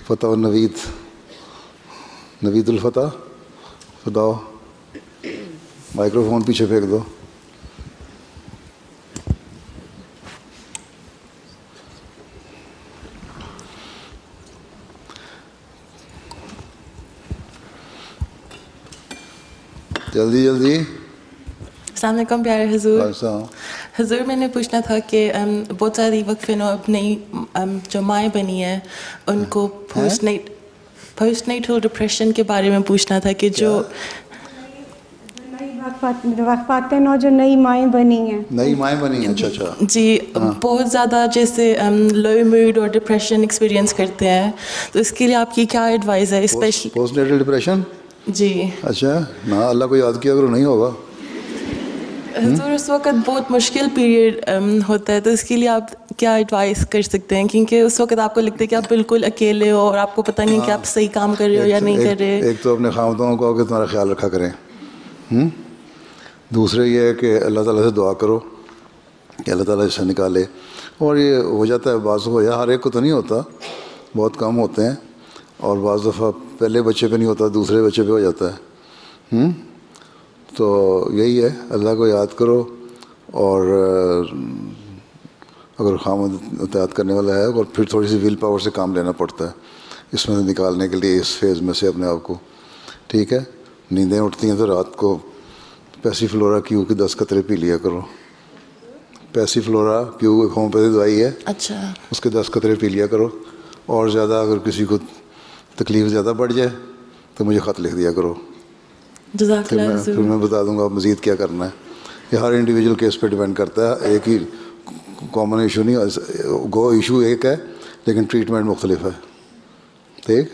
फ़तह नवीद, नवीदुल फ़तह, बताओ। माइक्रोफोन पीछे फेंक दो। जल्दी जल्दी। अस्सलाम वालेकुम प्यारे हुजूर। हुजूर मैंने पूछना था कि बहुत सारी वक्फ़िन अब नई जो माएँ बनी हैं उनको पोस्टनेटल डिप्रेशन के बारे में पूछना था कि जो वक्फ़ातन और जो नई माएँ बनी हैं, नई माएँ बनी हैं, अच्छा जी, बहुत ज़्यादा जैसे लो मूड और डिप्रेशन एक्सपीरियंस करते हैं, तो इसके लिए आपकी क्या एडवाइस है? Specially postnatal depression. जी अच्छा ना, अल्लाह को याद किया करो, नहीं होगा। तो उस वक्त बहुत मुश्किल पीरियड होता है, तो इसके लिए आप क्या एडवाइस कर सकते हैं? क्योंकि उस वक्त आपको लगता है कि आप बिल्कुल अकेले हो और आपको पता नहीं कि आप सही काम कर रहे हो या नहीं कर रहे। एक तो अपने खामतों को कि तुम्हारा ख्याल रखा करें। दूसरे ये है कि अल्लाह ताला से दुआ करो कि अल्लाह ताला इससे निकाले। और ये हो जाता है, बाज़ हो या हर एक को तो नहीं होता, बहुत कम होते हैं, और बाज़ दफ़ा पहले बच्चे पे नहीं होता, दूसरे बच्चे पे हो जाता है। तो यही है, अल्लाह को याद करो, और अगर खामद इत्याद करने वाला है, और फिर थोड़ी सी विल पावर से काम लेना पड़ता है इसमें से निकालने के लिए, इस फेज़ में से अपने आप को। ठीक है, नींदें उठती हैं तो रात को पैसिफ्लोरा क्यू की 10 कतरे पी लिया करो। पैसिफ्लोरा क्यू एक होम्योपैथी दवाई है, अच्छा, उसके 10 कतरे पी लिया करो। और ज़्यादा अगर किसी को तकलीफ़ ज़्यादा बढ़ जाए तो मुझे ख़त लिख दिया करो, फिर मैं बता दूंगा आप मज़ीद क्या करना है। ये हर इंडिविजुअल केस पे डिपेंड करता है, एक ही कॉमन इशू नहीं, गो इशू एक है लेकिन ट्रीटमेंट मुख्तलिफ है। ठीक।